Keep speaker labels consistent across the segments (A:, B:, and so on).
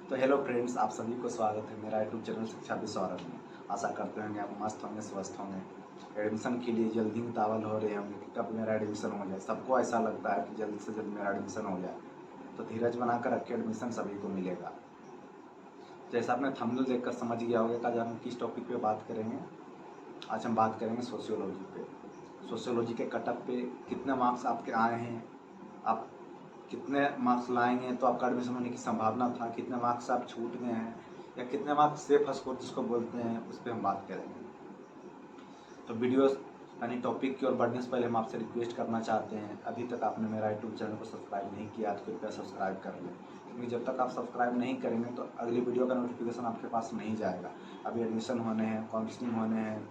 A: तो hello friends, आप सभी को स्वागत है मेरा यूट्यूब चैनल शिक्षा भी सौरभ में। आशा करते हैं कि आप मस्त होंगे, स्वस्थ होंगे। एडमिशन के लिए जल्दी उतावल हो रहे होंगे कि कब मेरा एडमिशन हो जाए। सबको ऐसा लगता है कि जल्द से जल्द मेरा एडमिशन हो जाए, तो धीरज बनाकर रखे, एडमिशन सभी को मिलेगा। जैसा आपने थंबनेल देखकर समझ गया होगा कि आज हम किस टॉपिक पे बात करेंगे। आज हम बात करेंगे सोशियोलॉजी पे। सोशियोलॉजी के कटअप पे कितने मार्क्स आपके आए हैं, आप कितने मार्क्स लाएंगे तो आपका एडमिशन होने की संभावना था, कितने मार्क्स आप छूट गए हैं, या कितने मार्क्स सेफ स्कोर जिसको बोलते हैं, उस पर हम बात करेंगे। तो वीडियो यानी टॉपिक की ओर बढ़ने से पहले हम आपसे रिक्वेस्ट करना चाहते हैं, अभी तक आपने मेरा यूट्यूब चैनल को सब्सक्राइब नहीं किया तो कृपया सब्सक्राइब कर लें, क्योंकि जब तक आप सब्सक्राइब नहीं करेंगे तो अगली वीडियो का नोटिफिकेशन आपके पास नहीं जाएगा। अभी एडमिशन होने हैं, काउंसलिंग होने हैं,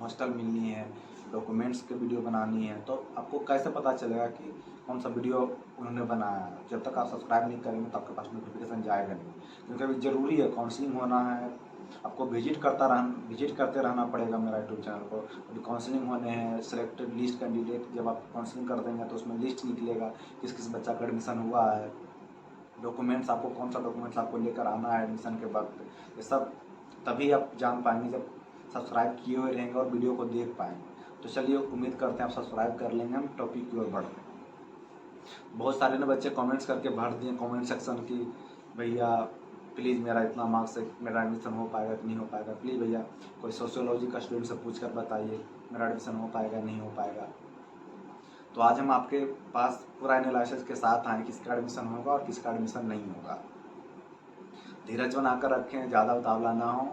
A: हॉस्टल मिलनी है, डॉक्यूमेंट्स की वीडियो बनानी है, तो आपको कैसे पता चलेगा कि कौन सा वीडियो उन्होंने बनाया है। जब तक आप सब्सक्राइब नहीं करेंगे तो आपके पास नोटिफिकेशन जाएगा नहीं, क्योंकि अभी ज़रूरी है, काउंसलिंग होना है, आपको विजिट करते रहना पड़ेगा मेरा यूट्यूब चैनल को। अभी काउंसलिंग होने हैं, सिलेक्टेड लिस्ट कैंडिडेट, जब आप काउंसलिंग कर देंगे तो उसमें लिस्ट निकलेगा किस किस बच्चा का एडमिशन हुआ है, डॉक्यूमेंट्स आपको कौन सा डॉक्यूमेंट्स आपको लेकर आना है एडमिशन के वक्त, ये सब तभी आप जान पाएंगे जब सब्सक्राइब किए हुए रहेंगे और वीडियो को देख पाएंगे। तो चलिए, उम्मीद करते हैं आप सब्सक्राइब कर लेंगे। हम टॉपिक की ओर बढ़ते हैं। बहुत सारे ने बच्चे कमेंट्स करके भर दिए कमेंट सेक्शन की, भैया प्लीज़ मेरा इतना मार्क्स से मेरा एडमिशन हो पाएगा कि नहीं हो पाएगा, प्लीज़ भैया कोई सोशियोलॉजी का स्टूडेंट से पूछ कर बताइए मेरा एडमिशन हो पाएगा नहीं हो पाएगा। तो आज हम आपके पास पूरा एनालिसिस के साथ आए किसका एडमिशन होगा और किसका एडमिशन नहीं होगा। धीरज बनाकर रखें, ज़्यादा उतावला ना हो।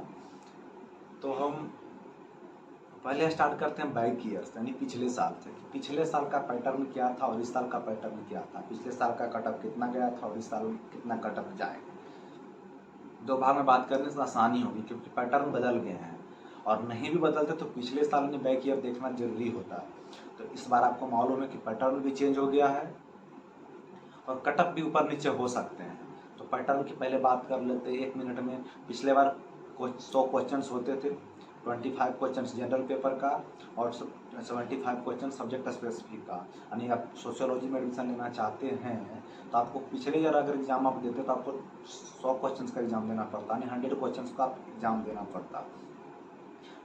A: तो हम पहले स्टार्ट करते हैं बैक ईयर्स यानी पिछले साल से। पिछले साल का पैटर्न क्या था और इस साल का पैटर्न क्या था, पिछले साल का कटअप कितना गया था और इस साल कितना कटअप जाएगा। दो भाग में बात करने से आसानी होगी, क्योंकि पैटर्न बदल गए हैं, और नहीं भी बदलते तो पिछले साल में बैक ईयर देखना जरूरी होता है। तो इस बार आपको मालूम है कि पैटर्न भी चेंज हो गया है और कटअप भी ऊपर नीचे हो सकते हैं। तो पैटर्न की पहले बात कर लेते हैं 1 मिनट में। पिछले बार 100 क्वेश्चन होते थे, 25 क्वेश्चन जनरल पेपर का और 75 क्वेश्चन सब्जेक्ट स्पेसिफिक का। यानी आप सोशियोलॉजी में एडमिशन लेना चाहते हैं तो आपको पिछले ईयर अगर एग्जाम आप देते तो आपको 100 क्वेश्चन का एग्जाम देना पड़ता, यानी 100 क्वेश्चन का एग्जाम देना पड़ता।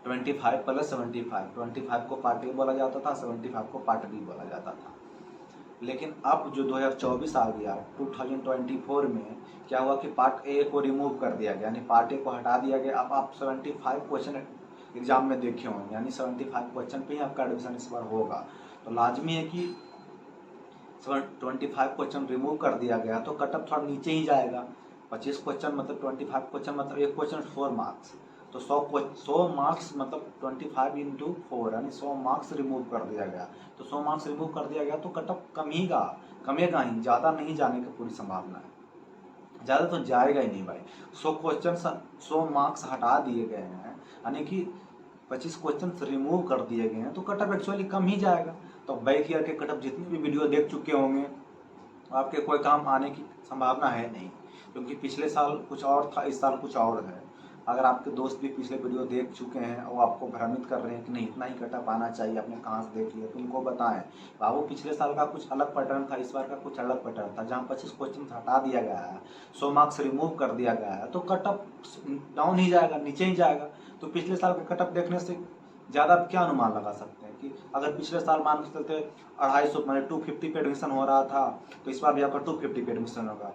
A: 25 प्लस 75, 25 को पार्ट ए बोला जाता था, 75 को पार्ट बी बोला जाता था। लेकिन अब जो 2024 आ गया, 2024 में क्या हुआ कि पार्ट ए को रिमूव कर दिया गया, यानी पार्ट ए को हटा दिया गया। अब आप 75 क्वेश्चन एग्जाम में देखे होंगे, यानी 75 क्वेश्चन पे ही आपका एडमिशन इस बार होगा। तो लाजमी है कि 25 क्वेश्चन रिमूव कर दिया गया तो कटअप थोड़ा नीचे ही जाएगा। 25 क्वेश्चन मतलब 25 क्वेश्चन मतलब एक क्वेश्चन 4 मार्क्स, तो 100 मार्क्स मतलब 25 इंटू 4, यानी 100 मार्क्स रिमूव कर दिया गया। तो 100 मार्क्स रिमूव कर दिया गया तो कटअप कमेगा ही, ज़्यादा नहीं जाने की पूरी संभावना है। ज़्यादा तो जाएगा ही नहीं भाई। 100 क्वेश्चन 100 मार्क्स हटा दिए गए हैं, यानी कि 25 क्वेश्चन रिमूव कर दिए गए हैं, तो कटअप एक्चुअली कम ही जाएगा। तो बैक ईयर के कटअप जितनी भी वीडियो देख चुके होंगे आपके कोई काम आने की संभावना है नहीं, क्योंकि पिछले साल कुछ और था, इस साल कुछ और है। अगर आपके दोस्त भी पिछले वीडियो देख चुके हैं और आपको भ्रमित कर रहे हैं कि नहीं इतना ही कटअप आना चाहिए, आपने कहाँ से देख लिया, तो उनको बताएं बाबू पिछले साल का कुछ अलग पैटर्न था, इस बार का कुछ अलग पैटर्न था। जहाँ 25 क्वेश्चन हटा दिया गया है, 100 मार्क्स रिमूव कर दिया गया है, तो कटअप डाउन ही जाएगा, नीचे ही जाएगा। तो पिछले साल का कटअप देखने से ज़्यादा आप क्या अनुमान लगा सकते हैं कि अगर पिछले साल मान के चलते 250 मैंने 250 पे एडमिशन हो रहा था, तो इस बार भी आपका 250 पे एडमिशन होगा।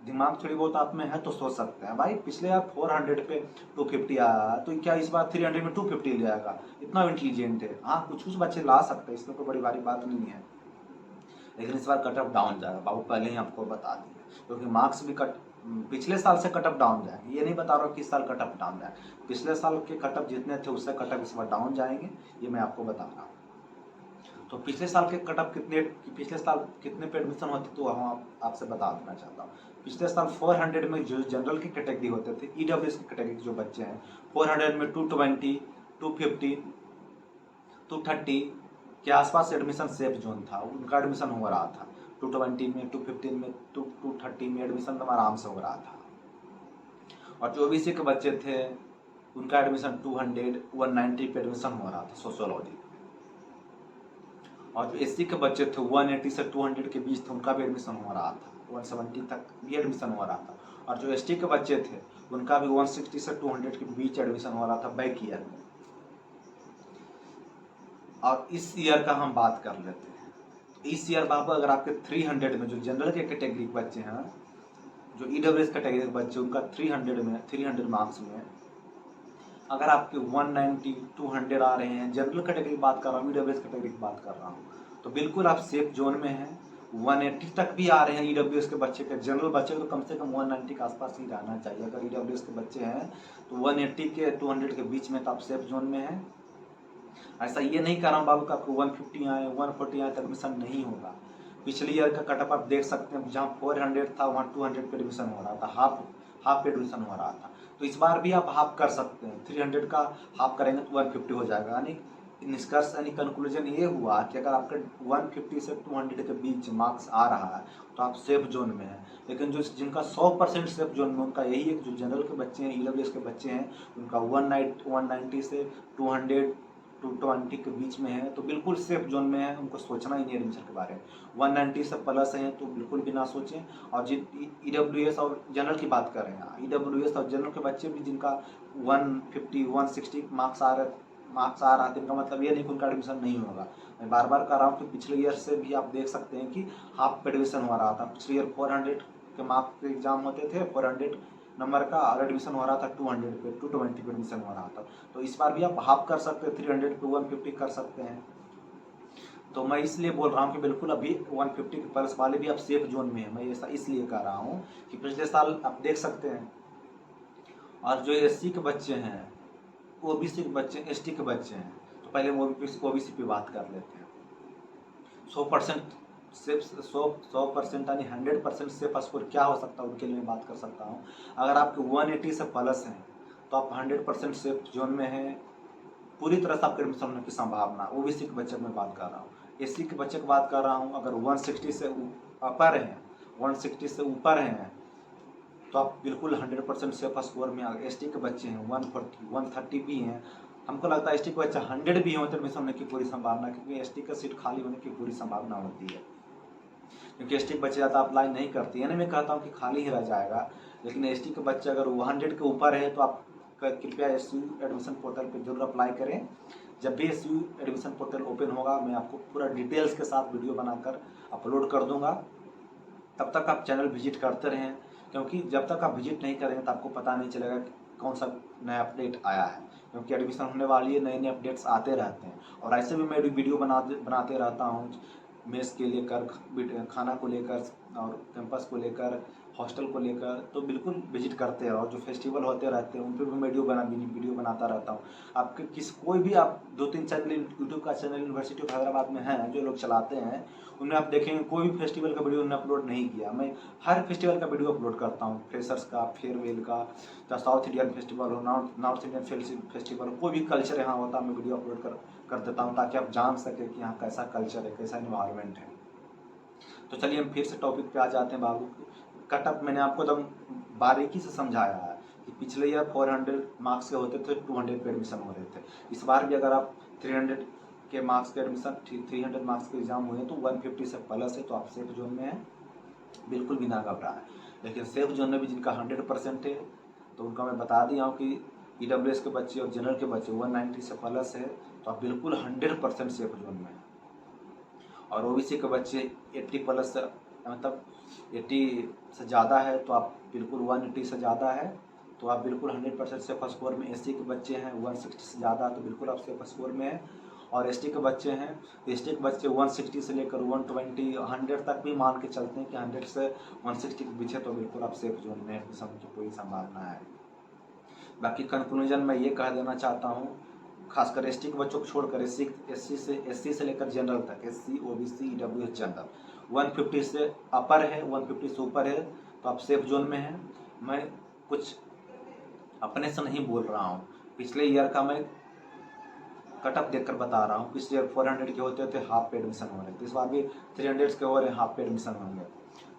A: दिमाग थोड़ी बहुत आप में है तो सोच सकते हैं भाई, पिछले यार 400 पे 250 आया तो क्या इस बार 300 में 250 ले आएगा। इतना इंटेलिजेंट है। हाँ, कुछ कुछ बच्चे ला सकते हैं, इसमें कोई बड़ी भारी बात नहीं है, लेकिन इस बार कटअप डाउन जाएगा बाबू, पहले ही आपको बता दिए, क्योंकि मार्क्स भी पिछले साल से कटअप डाउन जाएंगे। ये नहीं बता रहा हूँ कि इस साल कटअप डाउन जाए, पिछले साल के कटअप जितने थे उससे कटअप इस बार डाउन जाएंगे, ये मैं आपको बता रहा हूँ। तो पिछले साल के कटअप पिछले साल कितने पे एडमिशन होते तो हम आपसे बता देना चाहता हूँ। पिछले साल 400 में जो जनरल की कैटेगरी होते थे, ईडब्ल्यूएस की कैटेगरी जो बच्चे हैं, 400 में 220, 250, 230 के आसपास एडमिशन सेफ जोन था, उनका एडमिशन हो रहा था। 220 में, 215 में, 230 में एडमिशन तो आराम से हो रहा था। और जो ओबीसी के बच्चे थे उनका एडमिशन 200, 190 पे एडमिशन हो रहा था सोशियोलॉजी। और जो एससी के बच्चे थे 180 से 200 के बीच थे, उनका भी एडमिशन हो रहा था, 170 तक भी एडमिशन हो रहा था। और जो एसटी के बच्चे थे उनका भी 160 से 200 के बीच एडमिशन हो रहा था बैक ईयर में। और इस ईयर का हम बात कर लेते हैं। तो इस ईयर बाबू अगर आपके 300 में जो जनरल के कैटेगरी के बच्चे हैं, जो ईडब्ल्यूएस कैटेगरी के बच्चे, उनका 300 मार्क्स में अगर आपके 190 200 आ रहे हैं, जनरल कैटेगरी की बात कर रहा हूँ, ईडब्ल्यूएस कैटेगरी की बात कर रहा हूँ, तो बिल्कुल आप सेफ जोन में हैं। 180 तक भी आ रहे हैं ईडब्ल्यूएस के बच्चे के, जनरल बच्चे को तो कम से कम 190 के आसपास ही रहना चाहिए। अगर ईडब्ल्यूएस के बच्चे हैं तो 180 के 200 के बीच में तो आप सेफ जोन में हैं। ऐसा ये नहीं कर रहा हूँ बाबू का आपको 150 आए 140 आए तो एडमिशन नहीं होगा। पिछले ईयर का कटअप आप देख सकते हैं, जहाँ 400 था वहाँ 200 पे एडमिशन हो रहा था, हाफ पे एडमिशन हो रहा था। तो इस बार भी आप हाफ कर सकते हैं, 300 का हाफ करेंगे तो 150 हो जाएगा। यानी निष्कर्ष यानी कंक्लूजन ये हुआ कि अगर आपके 150 से 200 के बीच मार्क्स आ रहा है तो आप सेफ जोन में हैं। लेकिन जो जिनका 100% सेफ जोन में, उनका यही है, जो जनरल के बच्चे हैं, ईडब्ल्यूएस के बच्चे हैं, उनका 190 से 200 220 के बीच में है तो बिल्कुल सेफ जोन में है, उनको सोचना ही नहीं एडमिशन के बारे में। 190 से प्लस है तो बिल्कुल भी ना सोचें। और जिन ईडब्ल्यूएस और जनरल की बात कर रहे हैं, ईडब्ल्यूएस और जनरल के बच्चे भी जिनका 150 160 मार्क्स आ रहा है, इनका मतलब ये नहीं कि उनका एडमिशन नहीं होगा। मैं बार बार कर रहा हूँ कि पिछले ईयर से भी आप देख सकते हैं कि हाफ पे एडमिशन हो रहा था। पिछले ईयर 400 के मार्क्स के एग्जाम होते थे, 400 नंबर का, और एडमिशन हो रहा था 200 पे 220 पे एडमिशन हो रहा था। तो इस बार भी आप हाफ कर सकते हैं, 300 पे 150 कर सकते हैं। तो मैं इसलिए बोल रहा हूँ कि बिल्कुल अभी 150 के प्लस वाले भी आप सेफ जोन में है। मैं ऐसा इसलिए कह रहा हूँ कि पिछले साल आप देख सकते हैं। और जो एससी के बच्चे हैं, ओबीसी के बच्चे, एसटी के बच्चे हैं, तो पहले ओबीसी पे बात कर लेते हैं। 100% सेफ 100% यानी 100% सेफ स्कोर क्या हो सकता है, उनके लिए मैं बात कर सकता हूँ। अगर आपके 180 से प्लस हैं तो आप 100% सेफ जोन में हैं, पूरी तरह से आपके एडमिशन होने की संभावना। ओबीसी के बच्चे में बात कर रहा हूँ, एससी के बच्चे की बात कर रहा हूँ। अगर 160 से ऊपर हैं, 160 से ऊपर हैं तो आप बिल्कुल 100% सेफ स्कोर में। अगर एसटी के बच्चे हैं 140 130 भी हैं, हमको लगता है एसटी के बच्चे 100 भी हो तो एडमिशन होने की पूरी संभावना, क्योंकि एसटी का सीट खाली होने की पूरी संभावना होती है, क्योंकि एसटी के बच्चे ज़्यादा अप्लाई नहीं करती है। मैं कहता हूँ कि खाली ही रह जाएगा। लेकिन एसटी के बच्चे अगर 100 के ऊपर है तो आप कृपया एसयू एडमिशन पोर्टल पर जरूर अप्लाई करें। जब भी एसयू एडमिशन पोर्टल ओपन होगा मैं आपको पूरा डिटेल्स के साथ वीडियो बनाकर अपलोड कर दूंगा। तब तक आप चैनल विजिट करते रहें, क्योंकि जब तक आप विजिट नहीं करेंगे तो आपको पता नहीं चलेगा कि कौन सा नया अपडेट आया है, क्योंकि एडमिशन होने वाली है, नए नए अपडेट्स आते रहते हैं। और ऐसे भी मैं वीडियो बनाते रहता हूँ, मेस के लेकर, खाना को लेकर, और कैंपस को लेकर, हॉस्टल को लेकर। तो बिल्कुल विजिट करते रहो। जो फेस्टिवल होते रहते हैं उन पर भी वीडियो बनाता रहता हूँ। आपके कोई भी आप 2-3 चैनल, यूट्यूब का चैनल यूनिवर्सिटी ऑफ हैदराबाद में है जो लोग चलाते हैं, उनमें आप देखेंगे कोई भी फेस्टिवल का वीडियो उन्होंने अपलोड नहीं किया। मैं हर फेस्टिवल का वीडियो अपलोड करता हूँ, फ्रेशर्स का, फेयरवेल का, चाहे साउथ इंडियन फेस्टिवल हो, नॉर्थ इंडियन फेस्टिवल, कोई भी कल्चर यहाँ होता है मैं वीडियो अपलोड कर देता हूँ, ताकि आप जान सकें कि यहाँ कैसा कल्चर है, कैसा इन्वायरमेंट है। तो चलिए हम फिर से टॉपिक पे आ जाते हैं बाबू। कटअप मैंने आपको एकदम बारीकी से समझाया है कि पिछले ईयर 400 मार्क्स के होते थे, 200 पे एडमिशन हो रहे थे। इस बार भी अगर आप 300 के मार्क्स के एडमिशन 300 मार्क्स के एग्जाम हुए तो 150 से प्लस है तो आप सेफ जोन में हैं, बिल्कुल भी ना घबराएं। लेकिन सेफ जोन में भी जिनका 100% है तो उनका मैं बता दिया हूँ कि ईडब्ल्यूएस के बच्चे और जनरल के बच्चे 190 से प्लस है तो आप बिल्कुल 100% सेफ जोन में हैं। और ओबीसी के बच्चे 80 प्लस, मतलब 80 से ज़्यादा है तो आप बिल्कुल 180 से ज़्यादा है तो आप बिल्कुल 100% सेफ स्कोर में। एससी के बच्चे हैं 160 से ज़्यादा तो बिल्कुल आप सेफ स्कोर में हैं। और एसटी के बच्चे हैं तो एसटी के बच्चे 160 से लेकर 120 100 तक भी मान के चलते हैं कि 100 से 160 के बीच है तो बिल्कुल आप सेफ जोन में एडमिशन की पूरी संभावना है। बाकी कंक्लूजन मैं ये कह देना चाहता हूँ, खासकर एसटी के बच्चों को छोड़कर एससी से लेकर जनरल तक, एससी ओबीसी ईडब्ल्यूएस जनरल 150 से अपर है, 150 से ऊपर है तो आप सेफ जोन में हैं। मैं कुछ अपने से नहीं बोल रहा हूँ, पिछले ईयर का मैं कटअप देखकर बता रहा हूँ। पिछले ईयर 400 के होते थे, हाफ पे एडमिशन हो रहे थे, इस बार भी 300 के हो रहे हैं, हाफ पे एडमिशन होंगे।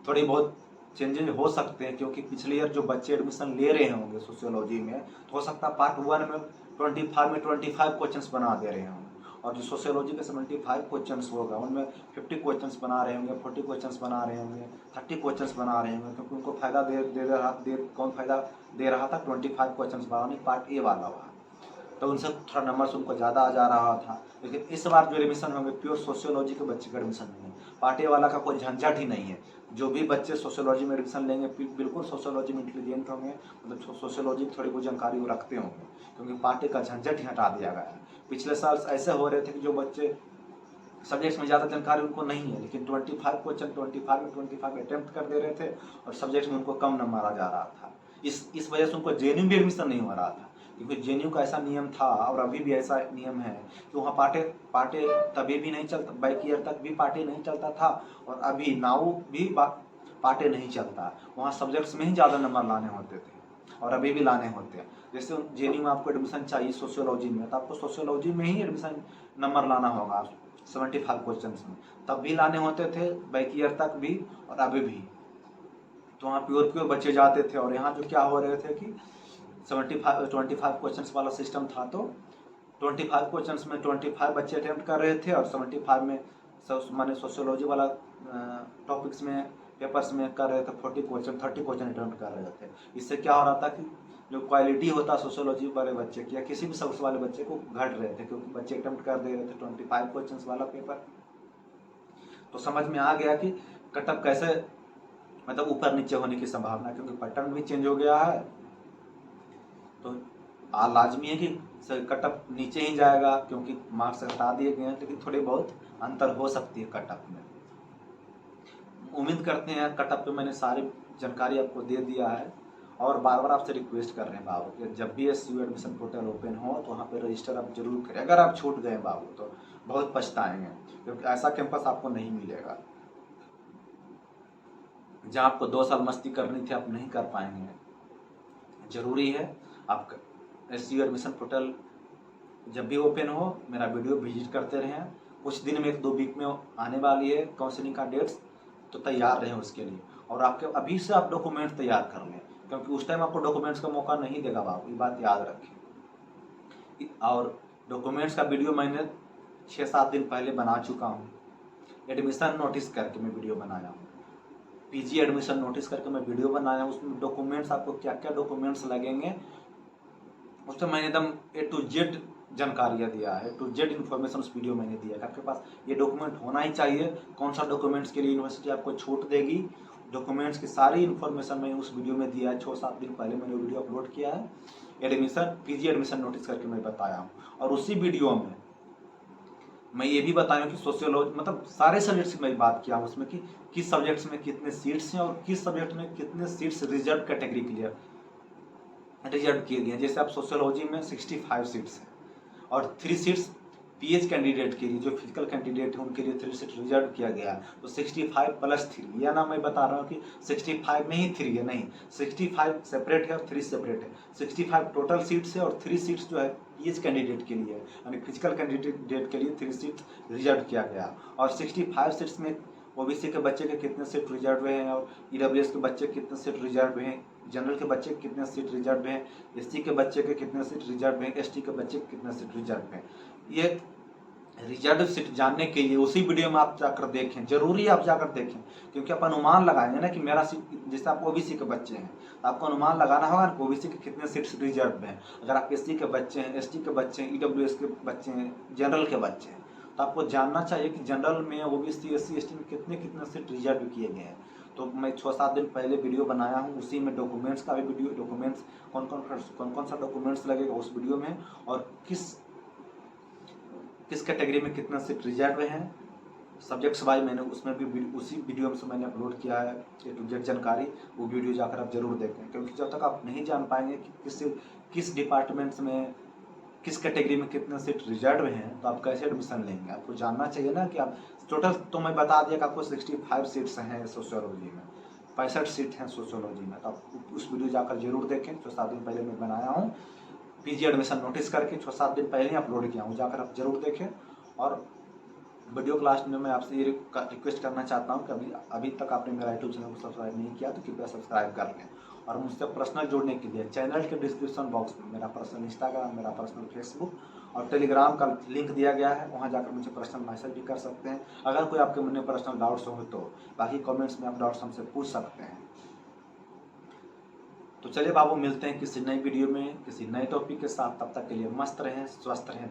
A: थोड़ी बहुत चेंजेज हो सकते हैं, क्योंकि पिछले ईयर जो बच्चे एडमिशन ले रहे होंगे सोशियोलॉजी में, तो हो सकता है पार्ट 1 में 25 क्वेश्चंस बना दे रहे होंगे, और जो सोशियोलॉजी के 75 क्वेश्चंस होगा उनमें 50 क्वेश्चंस बना रहे होंगे, 40 क्वेश्चंस बना रहे होंगे, 30 क्वेश्चंस बना रहे होंगे, क्योंकि उनको फायदा कौन फायदा दे रहा था, 25 क्वेश्चंस बनाने पार्ट ए वाला हुआ, तो उनसे थोड़ा नंबर्स उनको ज़्यादा आ जा रहा था। लेकिन इस बार जो एडमिशन होंगे प्योर सोशियोलॉजी के बच्चे का एडमिशन नहीं है, पार्ट ए वाला का कोई झंझट ही नहीं है। जो भी बच्चे सोशियोलॉजी में एडमिशन लेंगे बिल्कुल सोशियोलॉजी में इंटेलिजेंट होंगे, मतलब सोशियोलॉजी की थोड़ी बहुत जानकारी वो रखते होंगे, क्योंकि पार्ट ए का झंझट ही हटा दिया गया है। पिछले साल ऐसे हो रहे थे कि जो बच्चे सब्जेक्ट्स में ज़्यादा जानकारी उनको नहीं है, लेकिन 25 क्वेश्चन 25 में 25 अटेम्प्ट कर दे रहे थे और सब्जेक्ट्स में उनको कम नंबर आ जा रहा था। इस वजह से उनको जेएनयू में एडमिशन नहीं हो रहा था, क्योंकि जेएनयू का ऐसा नियम था और अभी भी ऐसा नियम है कि वहाँ पार्टे तभी भी नहीं चलता, बैक ईयर तक भी पार्टे नहीं चलता था और अभी नाउ भी पार्टे नहीं चलता। वहाँ सब्जेक्ट्स में ही ज़्यादा नंबर लाने होते थे और अभी भी लाने होते हैं। जैसे जेएनयू में आपको एडमिशन चाहिए सोशियोलॉजी में, तो आपको सोशियोलॉजी में ही एडमिशन नंबर लाना होगा 75 क्वेश्चन में, तब भी लाने होते थे, बैक ईयर तक भी और अभी भी। तो वहाँ प्योर बच्चे जाते थे और यहाँ जो क्या हो रहे थे कि 25 क्वेश्चन वाला सिस्टम था, तो 25 क्वेश्चन में 25 बच्चे अटेम्प्ट कर रहे थे और 75 में माने सोशियोलॉजी वाला टॉपिक्स में पेपर्स में कर रहे थे 40 क्वेश्चन 30 क्वेश्चन अटेम्प्ट कर रहे थे। इससे क्या हो रहा था कि जो क्वालिटी होता सोशियोलॉजी वाले बच्चे की या किसी भी सब्जेक्ट वाले बच्चे को घट रहे थे, क्योंकि बच्चे अटेम्प्ट कर दे रहे थे 25 क्वेश्चन वाला पेपर। तो समझ में आ गया कि कटअप कैसे मतलब ऊपर नीचे होने की संभावना, क्योंकि पैटर्न भी चेंज हो गया है, तो लाजमी है कि कटअप नीचे ही जाएगा, क्योंकि मार्क्स हटा दिए गए हैं, लेकिन थोड़ी बहुत अंतर हो सकती है कटअप में। उम्मीद करते हैं कटअप पे मैंने सारी जानकारी आपको दे दिया है और बार बार आपसे रिक्वेस्ट कर रहे हैं बाबू कि जब भी एसयू एडमिशन पोर्टल ओपन हो तो वहाँ पे रजिस्टर आप जरूर करें। अगर आप छूट गए बाबू तो बहुत पछताएंगे, क्योंकि ऐसा कैंपस आपको नहीं मिलेगा। जहाँ आपको 2 साल मस्ती करनी थी आप नहीं कर पाएंगे। जरूरी है आप एसयू एडमिशन पोर्टल जब भी ओपन हो मेरा वीडियो विजिट करते रहें। कुछ दिन में 1-2 वीक में आने वाली है काउंसलिंग का डेट्स, तो तैयार रहें उसके लिए। और आपके अभी से आप डॉक्यूमेंट तैयार कर लें, क्योंकि उस टाइम आपको डॉक्यूमेंट्स का मौका नहीं देगा बाबू, ये बात याद रखें। और डॉक्यूमेंट्स का वीडियो मैंने 6-7 दिन पहले बना चुका हूँ। एडमिशन नोटिस करके मैं वीडियो बनाया हूँ, पीजी एडमिशन नोटिस करके मैं वीडियो बनाया हूँ। उसमें डॉक्यूमेंट्स आपको क्या क्या डॉक्यूमेंट्स लगेंगे उसमें मैंने एकदम A to Z जानकारियाँ दिया है, टू जेड इन्फॉर्मेशन उस वीडियो मैंने दिया है। आपके पास ये डॉक्यूमेंट होना ही चाहिए। कौन सा डॉक्यूमेंट्स के लिए यूनिवर्सिटी आपको छूट देगी, डॉक्यूमेंट्स की सारी इन्फॉर्मेशन मैंने उस वीडियो में दिया है। 6-7 दिन पहले मैंने वीडियो अपलोड किया है, एडमिशन पीजी एडमिशन नोटिस करके मैं बताया हूँ। और उसी वीडियो में मैं ये भी बताया कि सोशियोलॉजी मतलब सारे सब्जेक्ट्स की मैं बात किया हूँ उसमें कि किस सब्जेक्ट्स में कितने सीट्स हैं और किस सब्जेक्ट में कितने सीट्स रिजर्व कैटेगरी के लिए रिजर्व किए गए हैं। जैसे आप सोशियोलॉजी में 65 सीट्स हैं और 3 सीट्स पीएच कैंडिडेट के लिए, जो फिजिकल कैंडिडेट है उनके लिए 3 सीट रिजर्व किया गया। तो 65 + 3, या ना मैं बता रहा हूँ कि 65 में ही 3 है, नहीं, 65 सेपरेट है और 3 सेपरेट है। 65 टोटल सीट्स है और 3 सीट्स जो है पीएच कैंडिडेट के लिए है, यानी फिजिकल कैंडिडेट के लिए 3 सीट रिजर्व किया गया। और 65 सीट्स में ओबीसी के बच्चे के कितने सीट रिजर्व हैं और ईडब्ल्यूएस के बच्चे कितने सीट रिजर्व हैं, जनरल के बच्चे के कितने सीट रिजर्व हैं, एससी के बच्चे के कितने सीट रिजर्व हैं, एसटी के बच्चे के कितने सीट रिजर्व हैं। ये रिजर्व सीट जानने के लिए उसी वीडियो में आप जाकर देखें, जरूरी है आप जाकर देखें, क्योंकि आप अनुमान लगाएंगे ना कि मेरा सीट, जैसे आप ओबीसी के बच्चे हैं तो आपको अनुमान लगाना होगा कि ओबीसी के कितने सीट्स रिजर्व हैं। अगर आप एससी के बच्चे हैं, एसटी के बच्चे हैं, ईडब्ल्यूएस के बच्चे हैं, जनरल के बच्चे हैं, तो आपको जानना चाहिए कि जनरल में ओबीसी एससी एसटी में कितने कितने सीट रिजर्व किए गए हैं। तो मैं 6-7 दिन पहले वीडियो बनाया हूँ, उसी में डॉक्यूमेंट्स का भी वीडियो, डॉक्यूमेंट्स कौन कौन सा डॉक्यूमेंट्स लगेगा उस वीडियो में, और किस कैटेगरी में कितना सीट रिजर्व हैं, सब्जेक्ट्स वाइज मैंने उसमें भी उसी वीडियो से मैंने अपलोड किया है A to Z जानकारी। वो वीडियो जाकर आप जरूर देखें, क्योंकि जब तक आप नहीं जान पाएंगे कि किस डिपार्टमेंट्स में किस कैटेगरी में कितने सीट रिजर्व हैं तो आप कैसे एडमिशन लेंगे। आपको जानना चाहिए ना कि आप टोटल, तो मैं बता दिया कि आपको 65 सीट्स हैं सोशियोलॉजी में, 65 सीट हैं सोशियोलॉजी में। तो आप उस वीडियो जाकर जरूर देखें, 6-7 दिन पहले मैं बनाया हूँ, पीजी एडमिशन नोटिस करके 6-7 दिन पहले ही अपलोड किया हूँ, जाकर आप जरूर देखें। और वीडियो के लास्ट में मैं आपसे ये रिक्वेस्ट करना चाहता हूँ कि अभी तक आपने मेरा यूट्यूब चैनल को सब्सक्राइब नहीं किया तो कृपया सब्सक्राइब कर लें। और मुझसे पर्सनल जुड़ने के लिए चैनल के डिस्क्रिप्शन बॉक्स में मेरा पर्सनल इंस्टाग्राम, मेरा पर्सनल फेसबुक और टेलीग्राम का लिंक दिया गया है, वहाँ जाकर मुझे पर्सनल मैसेज भी कर सकते हैं। अगर कोई आपके मन में पर्सनल डाउट्स हो तो बाकी कमेंट्स में आप डाउट्स हमसे पूछ सकते हैं। तो चलिए बाबू, मिलते हैं किसी नई वीडियो में किसी नए टॉपिक के साथ। तब तक के लिए मस्त रहें, स्वस्थ रहें।